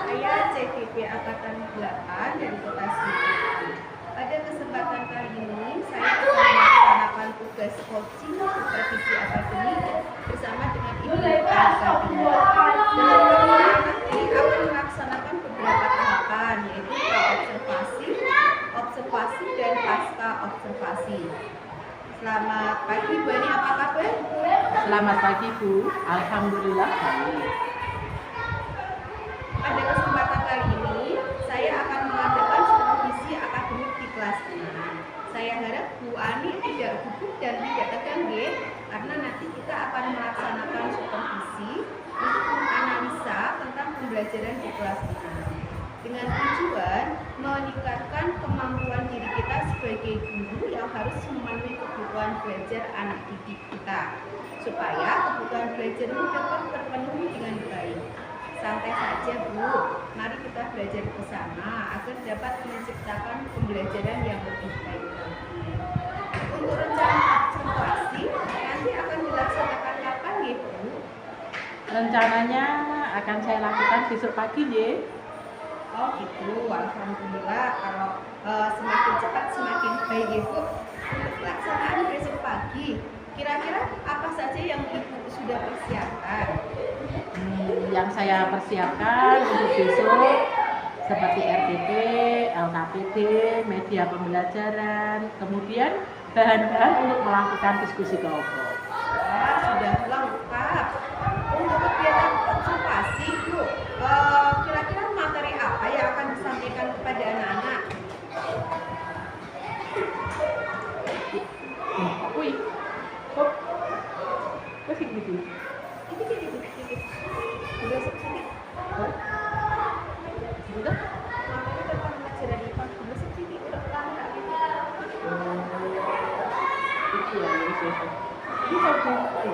Saya CVP Angkatan 8 dari Kota Slipi. Pada kesempatan kali ini, saya akan melaksanakan tugas coaching supervisi akademik bersama dengan Ibu Akademik. Dalam pertemuan nanti akan melaksanakan beberapa tahapan, yaitu observasi, dan pasca observasi. Selamat pagi, Bu Ani, apa kabar? Selamat pagi, Bu. Alhamdulillah baik. Pada kesempatan kali ini, saya akan mengadakan supervisi akademik di kelas ini. Saya harap Bu Ani tidak gugup dan tidak tegang, karena nanti kita akan melaksanakan supervisi untuk menganalisa tentang pembelajaran di kelas ini. Dengan tujuan meningkatkan kemampuan diri kita sebagai guru yang harus memenuhi kebutuhan belajar anak didik kita, supaya kebutuhan belajar ini dapat terpenuhi dengan baik. Santai saja, Bu. Mari kita belajar bersama agar dapat menciptakan pembelajaran yang lebih baik lagi. Untuk rencana observasi nanti akan dilaksanakan kapan, Bu? Rencananya akan saya lakukan besok pagi, Oh gitu, alhamdulillah. Kalau semakin cepat semakin baik, Bu. Untuk pelaksanaan besok pagi, kira-kira apa saja yang Ibu sudah persiapkan? Yang saya persiapkan untuk besok seperti RTP, LKPD, media pembelajaran, kemudian bahan-bahan untuk melakukan diskusi kelompok. Sudah lengkap. Untuk kegiatan observasi, Bu, kira-kira materi apa yang akan disampaikan kepada anak-anak? Wih, kok gitu? Udah sedikit. Udah? Materi tentang pelajaran IPA udah sedikit, udah lengkap gitu. Itu ya, ini satu.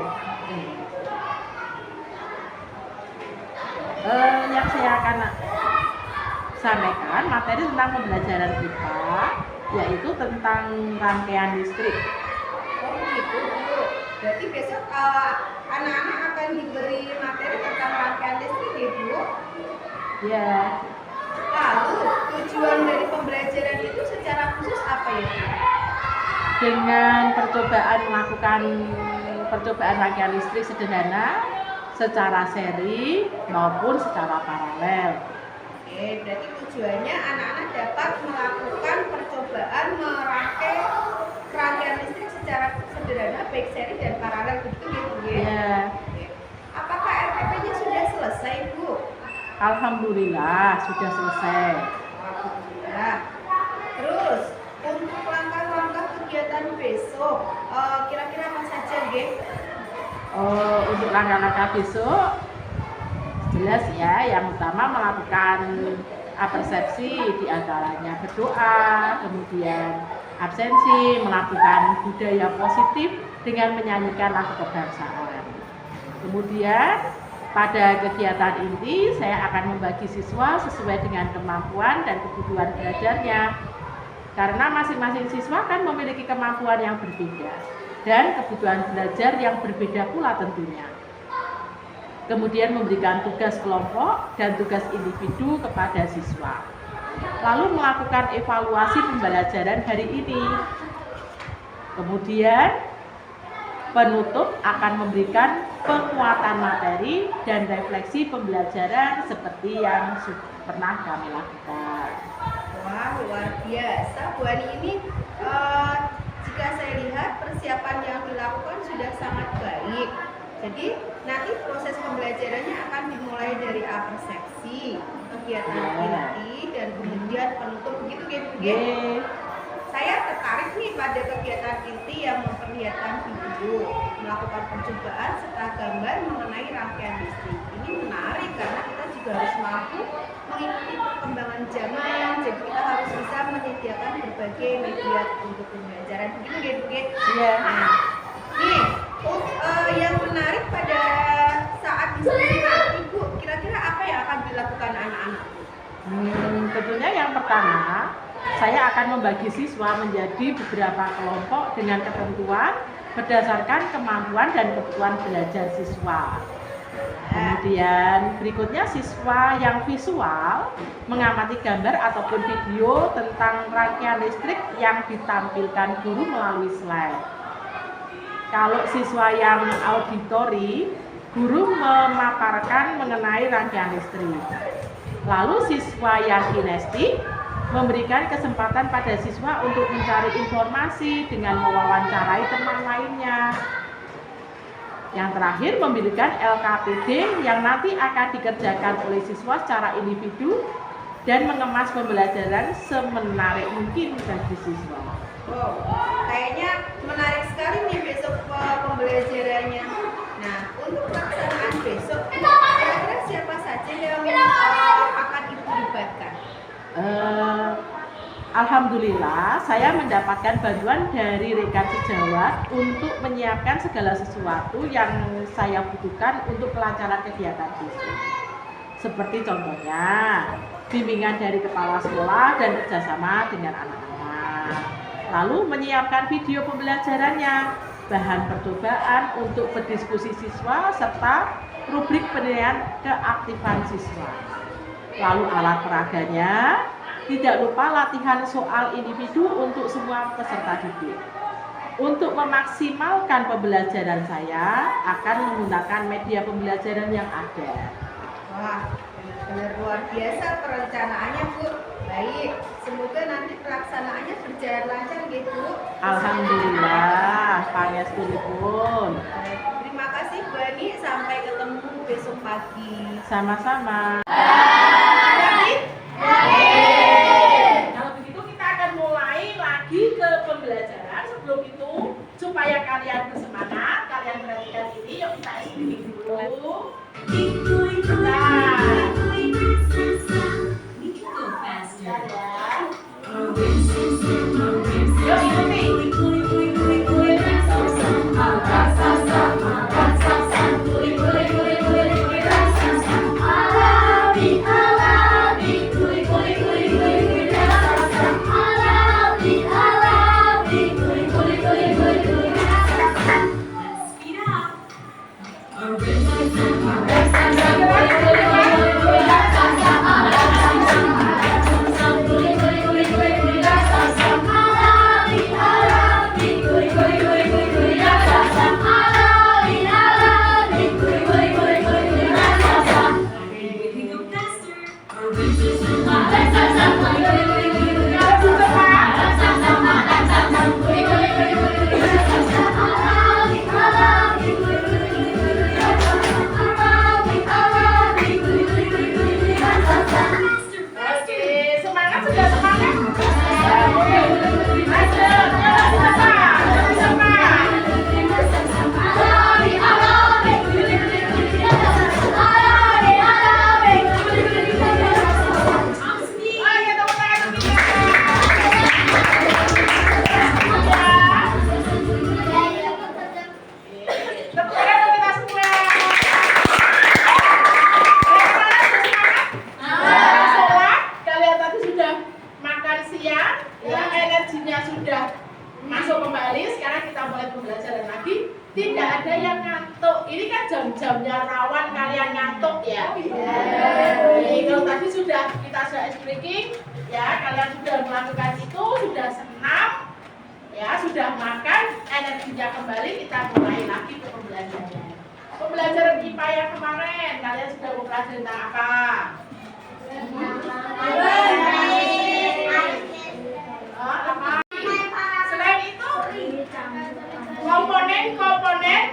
Yang saya akan sampaikan materi tentang pembelajaran IPA, yaitu tentang rangkaian listrik. Oh gitu, Bu. Berarti besok anak-anak akan diberi materi tentang rangkaian listrik, ya, Bu? Ya, Lalu tujuan dari pembelajaran itu secara khusus apa, ya, Bu? dengan melakukan percobaan rangkaian listrik sederhana secara seri maupun secara paralel. Oke, berarti tujuannya anak-anak dapat melakukan percobaan merangkai rangkaian listrik secara sederhana, baik seri dan paralel, begitu ya, Bu? Ya, Oke. Apakah RTP-nya sudah selesai, Bu? alhamdulillah sudah selesai. Alhamdulillah. Terus untuk langkah-langkah kegiatan besok, kira-kira apa saja, Ge? Untuk langkah-langkah besok jelas ya, yang utama melakukan persepsi, diantaranya berdoa, kemudian absensi, melakukan budaya positif dengan menyanyikan lagu kebangsaan. Kemudian pada kegiatan inti saya akan membagi siswa sesuai dengan kemampuan dan kebutuhan belajarnya, karena masing-masing siswa kan memiliki kemampuan yang berbeda dan kebutuhan belajar yang berbeda pula tentunya. Kemudian memberikan tugas kelompok dan tugas individu kepada siswa. Lalu melakukan evaluasi pembelajaran hari ini. Kemudian penutup akan memberikan penguatan materi dan refleksi pembelajaran seperti yang pernah kami lakukan. Wah, luar biasa, Bu Ani. Ini jika saya lihat persiapan yang dilakukan sudah sangat baik. Jadi nanti proses pembelajarannya akan dimulai dari persepsi, kegiatan inti, dan kemudian penutup, begitu kan, Bu? Saya tertarik nih pada kegiatan inti yang memperlihatkan video, melakukan percobaan serta gambar mengenai rangkaian listrik. Ini menarik karena kita juga harus mampu mengikuti perkembangan zaman. Jadi kita harus bisa menyediakan berbagai media untuk pembelajaran. Begitu kan, Bu? Iya. Nah, nih, yang menarik pada saat diskusi nanti, Bu, kira-kira apa yang akan dilakukan anak-anak? Tentunya yang pertama, saya akan membagi siswa menjadi beberapa kelompok dengan ketentuan berdasarkan kemampuan dan kebutuhan belajar siswa. Kemudian berikutnya siswa yang visual mengamati gambar ataupun video tentang rangkaian listrik yang ditampilkan guru melalui slide. Kalau siswa yang auditori, guru memaparkan mengenai rangkaian listrik. Lalu siswa yang kinestetik memberikan kesempatan pada siswa untuk mencari informasi dengan mewawancarai teman lainnya. Yang terakhir, memberikan LKPD yang nanti akan dikerjakan oleh siswa secara individu dan mengemas pembelajaran semenarik mungkin bagi siswa. Wow, kayaknya menarik sekali nih besok pembelajarannya. Nah, untuk pelaksanaan besok, kira-kira siapa saja yang akan Ibu libatkan? Alhamdulillah, saya mendapatkan bantuan dari rekan sejawat untuk menyiapkan segala sesuatu yang saya butuhkan untuk kelancaran kegiatan besok. Seperti contohnya, bimbingan dari kepala sekolah dan kerjasama dengan anak-anak. Lalu menyiapkan video pembelajarannya, bahan percobaan untuk berdiskusi siswa, serta rubrik penilaian keaktifan siswa. Lalu alat peraganya, tidak lupa latihan soal individu untuk semua peserta didik. Untuk memaksimalkan pembelajaran saya akan menggunakan media pembelajaran yang ada. Wah, benar-benar luar biasa perencanaannya, Bu. Baik, semoga nanti pelaksanaannya berjalan lancar gitu. Alhamdulillah, pangestanipun. Terima kasih Bu Ani, sampai ketemu besok pagi. Sama-sama. Kalau begitu kita akan mulai lagi ke pembelajaran. Sebelum itu, supaya kalian bersemangat, kalian perhatikan ini. Yuk kita speaking dulu. Tidak ada yang ngantuk. Ini kan jam-jamnya rawan kalian ngantuk ya. Jadi kalau tadi kita sudah speaking, ya kalian sudah melakukan itu, sudah senam, ya sudah makan, energinya kembali, kita mulai lagi ke pembelajaran. Pembelajaran IPA yang kemarin kalian sudah mempelajari tentang apa? Selain itu, komponen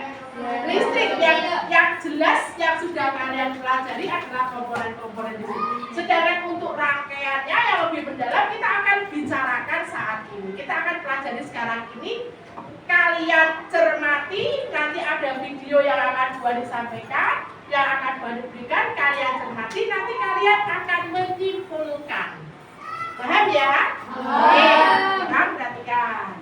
listrik yang jelas yang sudah kalian pelajari adalah komponen-komponen listrik. Sedangkan untuk rangkaiannya yang lebih mendalam kita akan bicarakan saat ini. Kita akan pelajari sekarang ini. Kalian cermati, nanti ada video yang akan Bu disampaikan, yang akan Bu berikan. Kalian cermati, nanti kalian akan menyimpulkan. Paham ya? Paham, perhatikan.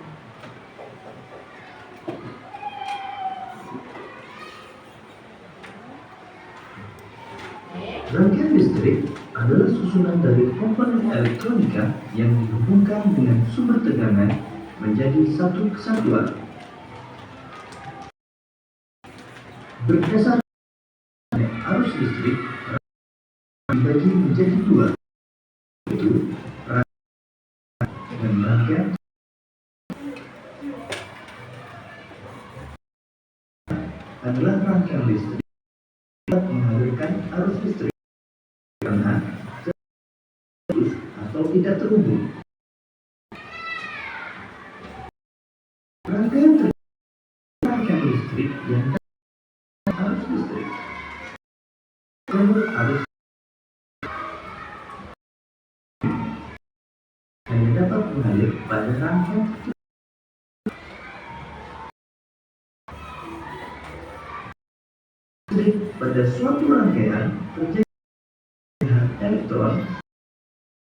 Rangkaian listrik adalah susunan dari komponen elektronika yang dihubungkan dengan sumber tegangan menjadi satu kesatuan. Berdasarkan menjadi dua, yaitu rangkaian dan rangkaian adalah rangkaian listrik dapat mengalirkan arus listrik karena terputus atau tidak terhubung. Rangkaian listrik yang arus listrik jalur arus hanya dapat mengalir pada rangkaian listrik. Pada suatu rangkaian terjadi elektron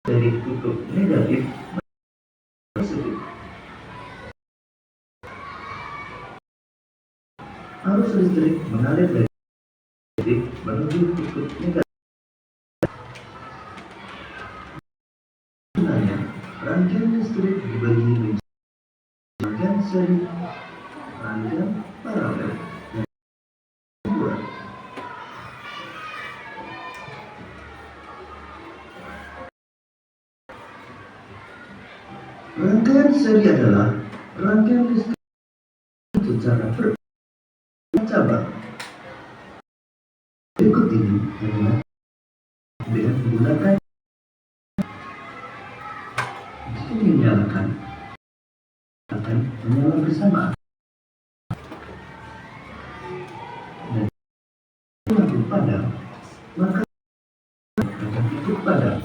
dari kutub negatif positif. Arus listrik mengalir dari positif menuju kutub negatif. Sebenarnya, rangkaian listrik dibagi menjadi rangkaian seri, rangkaian paralel, dan campuran. Rangkaian seri adalah rangkaian listrik secara bercabang. Berikut ini adalah dengan menggunakan jika dinyalakan akan menyala bersama dan lampu padam maka akan ikut padam.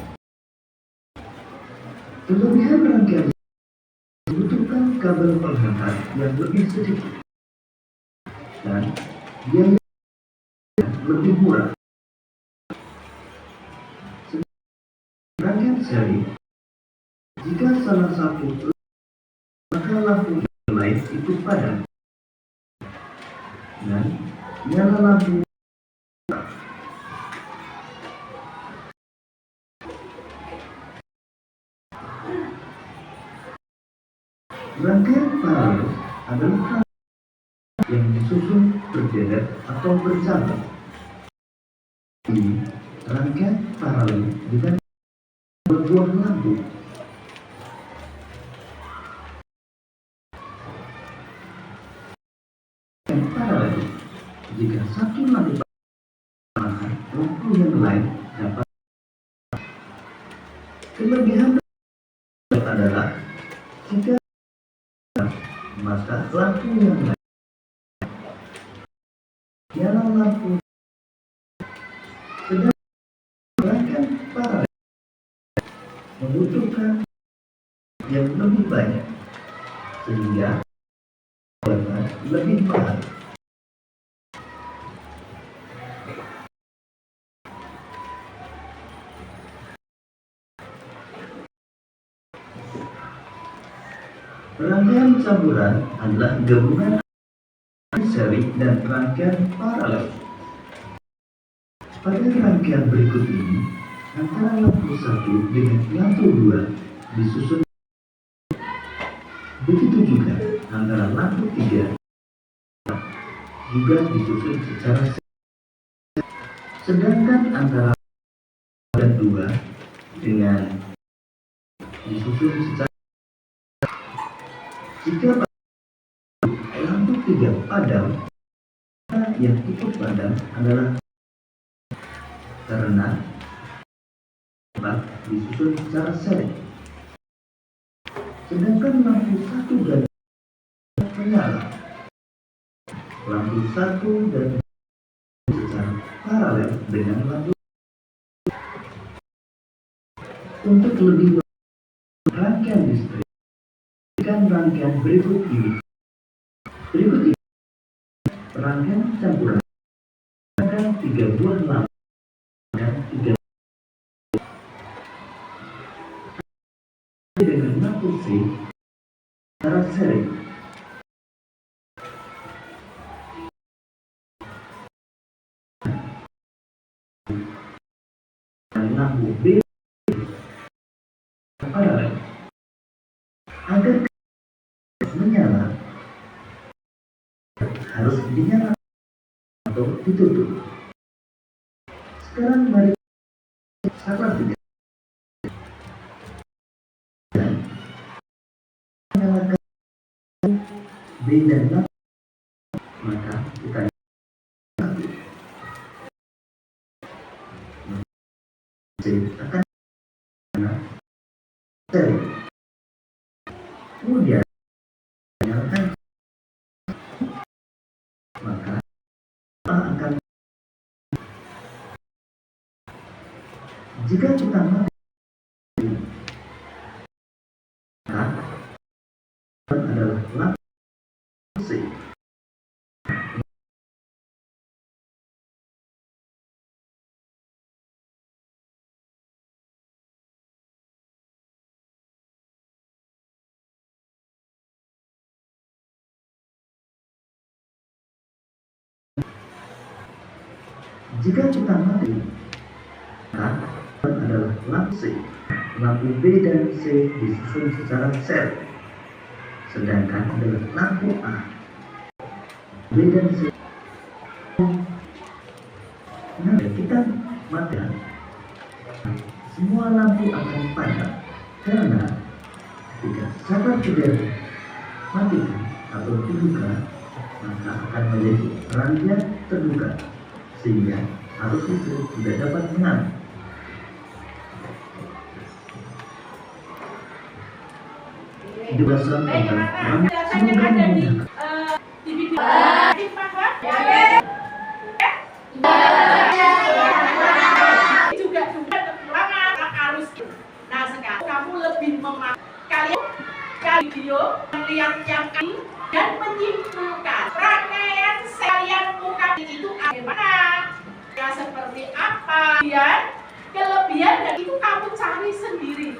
Kelebihan rangkaian membutuhkan kabel penghantar yang lebih sedikit dan biaya lebih murah. Rangkaian seri, jika salah satu maka lampu yang lain ikut padam dan nyala lampu. Rangkaian paralel adalah rangkaian yang disusun berderet atau bercabang. Ini rangkaian paralel dengan berbuah lampu. Rangkaian paralel, jika satu lampu maka lampu yang lain dapat. Kelebihan adalah jika maka lampu yang lain nyala lampu. Sedang rangkaian paralel membutuhkan yang lebih banyak sehingga warna lebih mahal. Rangkaian campuran adalah gabungan seri dan rangkaian paralel. Pada rangkaian berikut ini, antara lampu 1 dengan lampu 2 disusun. Begitu juga antara lampu 3 juga disusun secara seri. Sedangkan antara dan 2 dengan disusun secara. Jika lampu 3 padam, yang ikut padam adalah karena disusun secara seri. Sedangkan lampu 1 dan 2 menyala. Lampu 1 dan 2 secara paralel dengan lampu. Untuk lebih rangkaian listrik, rangkaian berikut ini rangkaian campuran akan 3 buah lampu dan 3 dengan lampu C secara seri. Dan lampu B paralel. Agar menyala harus dinyalakan atau ditutup. Sekarang mari sangat B dan lampu, maka kita C akan seri. Kemudian nyalakan, maka A akan, jika kita mati maka adalah lampu C. Jika kita mati, maka adalah lampu C. Lampu B dan C disusun secara seri. Sedangkan adalah lampu A, B dan C. Nah, kita mati, semua lampu akan padam karena ketika sahabat sudah matikan atau terluka, maka akan menjadi ranjang terbuka sehingga arus listrik tidak dapat mengalir. Dewasa tentang semoga memudahkan. Juga kekurangan arus. Nah sekarang kamu lebih kalian video melihat yang ini dan menyimpulkan rangkaian sekalian muka itu bagaimana, ya seperti apa, dan kelebihan dan itu kamu cari sendiri.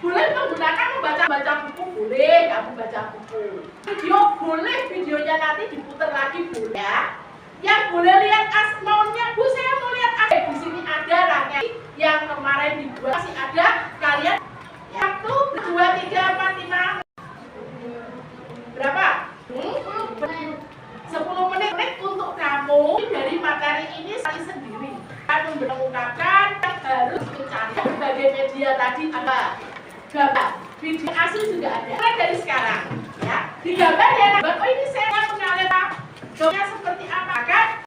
Boleh menggunakan membaca buku, boleh kamu baca buku. Video boleh, videonya nanti diputar lagi boleh ya. Yang boleh lihat maunya Bu, saya mau lihat di sini ada rangkaian yang kemarin dibuat, masih ada kalian. Waktu 2, 3, 4, 5 berapa? 10 menit untuk kamu dari materi ini sendiri. Kamu mengungkapkan harus mencari berbagai media tadi ada gambar, video asli juga ada. Mulai dari sekarang ya, digambar ya. Oh ini saya mengalir gambarnya seperti apa kan?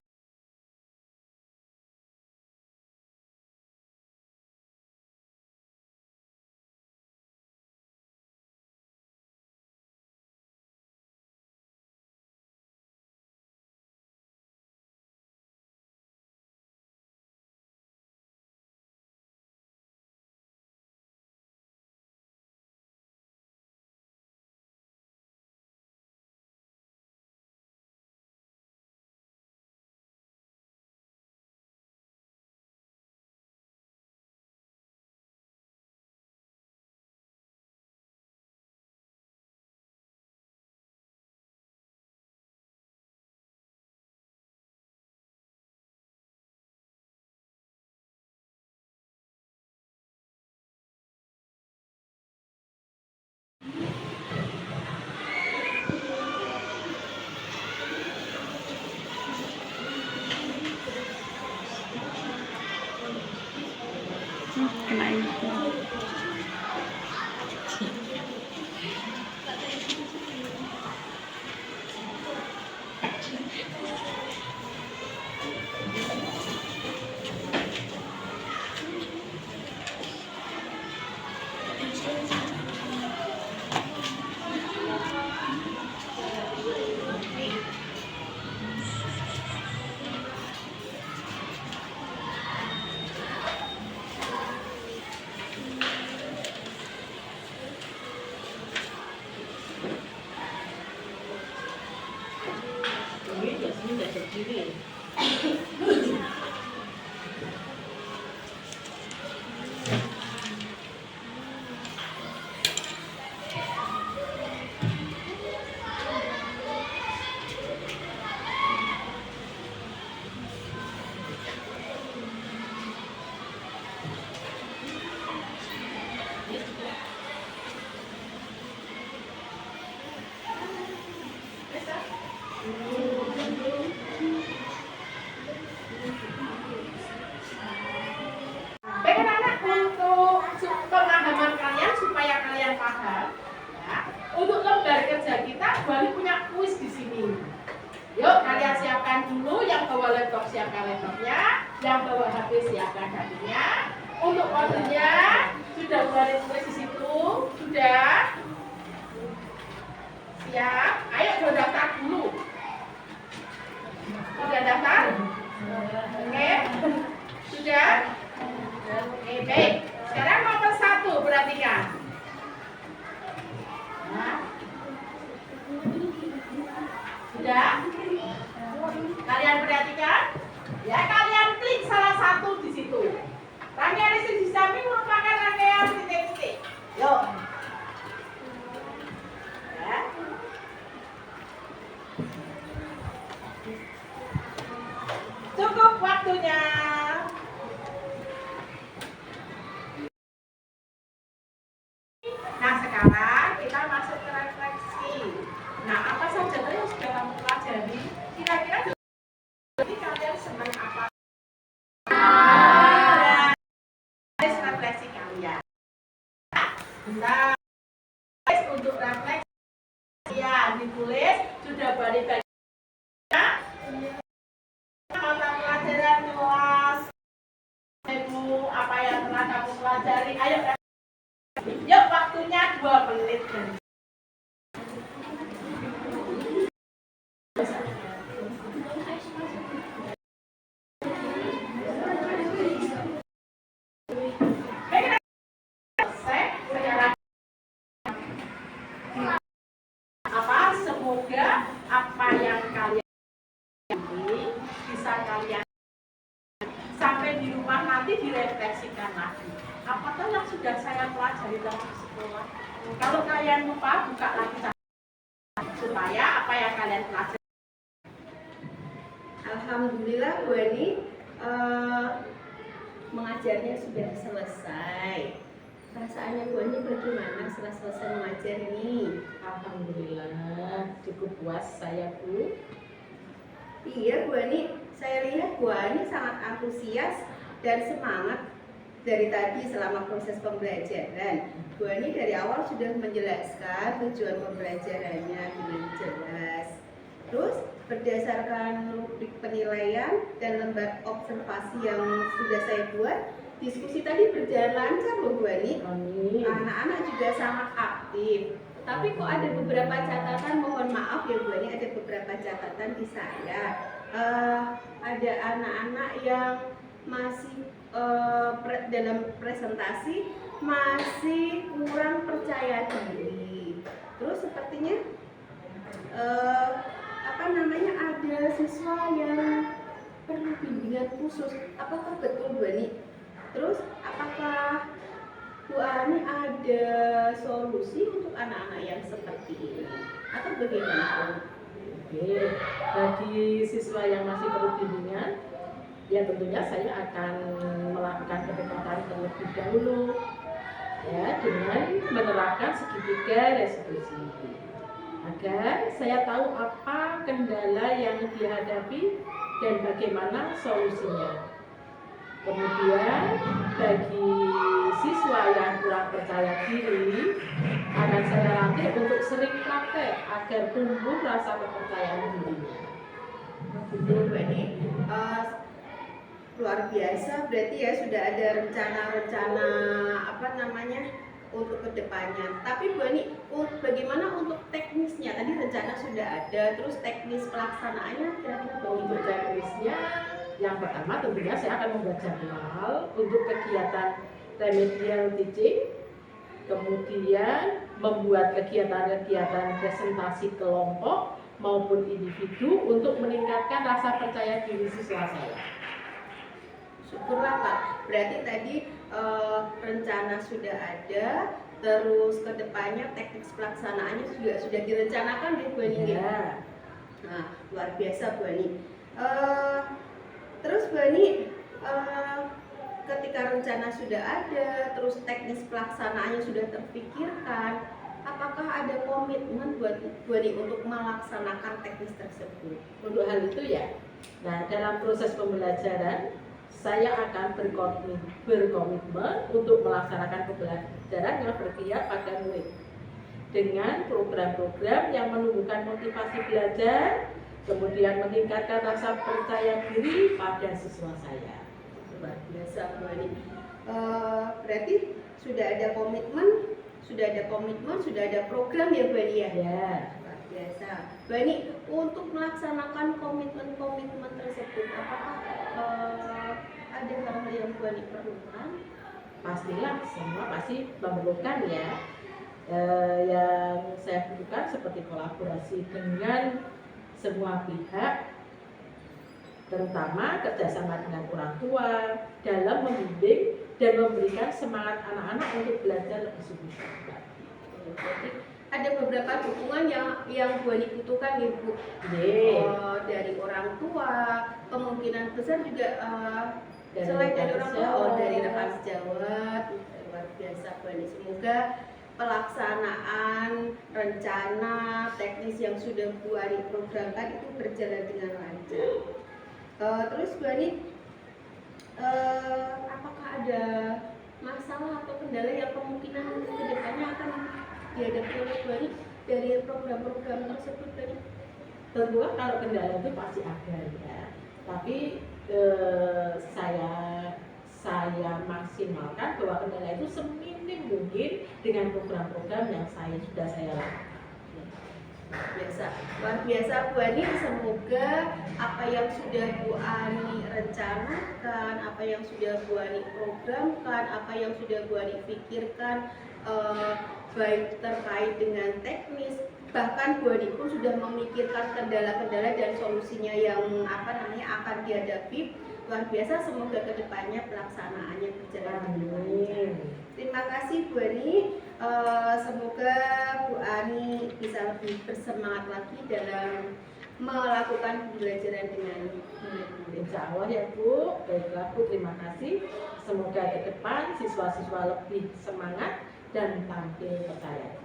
siapkan dulu, yang bawa laptop siapkan laptopnya, yang bawa HP siapkan HP-nya. Untuk kodenya sudah boleh tulis di situ, sudah siap. Ayo sudah daftar dulu. Sudah daftar? Oke, sudah. Oke, baik. Sekarang nomor 1 perhatikan. Nah. Sudah? Kalian perhatikan? Ya, kalian klik salah satu di situ. Rangkaian listrik di samping merupakan rangkaian titik-titik. Yuk. Ya. Cukup waktunya. Nah, sekarang kita masuk ke refleksi. Nah, apa saja yang sudah kamu pelajari? Kira-kira jadi kalian senang apa? Refleksi kalian. Nah, untuk refleksi ya ditulis sudah balik lagi. Mata pelajaran kelas apa yang telah kamu pelajari? Ayo, yuk waktunya 2 menit. Semoga apa yang kalian ini bisa kalian sampai di rumah nanti direfleksikan lagi. Apakah yang sudah saya pelajari dalam sekolah? Kalau kalian lupa, buka lagi supaya apa yang kalian pelajari. Alhamdulillah Bu Ani, mengajarnya sudah selesai. Perasaannya Bu Ani bagaimana setelah selesai mengajar ini? Alhamdulillah cukup puas saya Bu. Iya Bu Ani, saya lihat Bu Ani sangat antusias dan semangat dari tadi selama proses pembelajaran. Bu Ani dari awal sudah menjelaskan tujuan pembelajarannya dengan jelas. Terus berdasarkan rubrik penilaian dan lembar observasi yang sudah saya buat, diskusi tadi berjalan lancar loh Bu Ani. Anak-anak juga sangat aktif. Tapi kok ada beberapa catatan, mohon maaf ya Bu Ani, ada beberapa catatan di saya. Ada anak-anak yang masih dalam presentasi masih kurang percaya diri. Terus sepertinya ada siswa yang perlu bimbingan khusus. Apakah betul Bu Ani? Terus apakah Bu Ani ada solusi untuk anak-anak yang seperti ini atau bagaimana? Oke, bagi siswa yang masih perlu bimbingan, ya tentunya saya akan melakukan pendekatan terlebih dahulu, ya dengan menerapkan segitiga restitusi agar saya tahu apa kendala yang dihadapi dan bagaimana solusinya. Kemudian bagi siswa yang kurang percaya diri akan saya latih untuk sering praktek agar tumbuh rasa kepercayaan dirinya. Betul Bu Ani, luar biasa berarti ya sudah ada rencana-rencana untuk kedepannya. Tapi Bu Ani, bagaimana untuk teknisnya? Tadi rencana sudah ada, terus teknis pelaksanaannya kira-kira untuk teknisnya, yang pertama tentunya saya akan membuat jadwal untuk kegiatan remedial teaching, kemudian membuat kegiatan-kegiatan presentasi kelompok maupun individu untuk meningkatkan rasa percaya diri siswa saya. Syukurlah Pak, berarti tadi rencana sudah ada, terus kedepannya teknik pelaksanaannya juga sudah direncanakan di Bu Ani. Ya. Nah, luar biasa Bu Ani. Terus Bu Ani, ketika rencana sudah ada, terus teknis pelaksanaannya sudah terpikirkan, apakah ada komitmen buat Bu Ani untuk melaksanakan teknis tersebut? Untuk hal itu ya, nah dalam proses pembelajaran saya akan berkomitmen untuk melaksanakan pembelajaran yang berpihak pada murid dengan program-program yang menumbuhkan motivasi belajar kemudian meningkatkan rasa percaya diri pada siswa saya. Luar biasa Bu Ani. Berarti sudah ada komitmen, sudah ada program ya Bu Ani ya? Ya. Luar biasa. Bu Ani, untuk melaksanakan komitmen-komitmen tersebut, apakah ada hal-hal yang Bu Ani perlukan? Pastilah semua pasti memerlukan ya. Yang saya butuhkan seperti kolaborasi dengan semua pihak, terutama kerjasama dengan orang tua dalam membimbing dan memberikan semangat anak-anak untuk belajar lebih sungguh-sungguh. Jadi ada beberapa dukungan yang Bu Ani butuhkan nih Bu. Dari orang tua, kemungkinan besar juga selain dari orang tua, dari rekan sejawat. Luar biasa Bu Ani. Semoga pelaksanaan rencana teknis yang sudah Bu Ani programkan itu berjalan dengan lancar. Terus Bu Ani, apakah ada masalah atau kendala yang kemungkinan kedepannya akan dihadapi oleh Bu Ani dari program-program tersebut Bu Ani? Tentu kalau kendala itu pasti ada ya, tapi saya maksimalkan bahwa kendala itu seminim mungkin dengan program-program yang sudah saya lakukan. Luar biasa Bu Ani. Semoga apa yang sudah Bu Ani rencanakan, apa yang sudah Bu Ani programkan, apa yang sudah Bu Ani pikirkan, baik terkait dengan teknis, bahkan Bu Ani pun sudah memikirkan kendala-kendala dan solusinya yang akan dihadapi. Luar biasa, semoga kedepannya pelaksanaannya berjalan dengan lancar. Terima kasih Bu Ani. Semoga Bu Ani bisa lebih bersemangat lagi dalam melakukan pembelajaran dengan Insya Allah ya Bu. Baiklah Bu, terima kasih. Semoga ke depan siswa-siswa lebih semangat dan tampil percaya.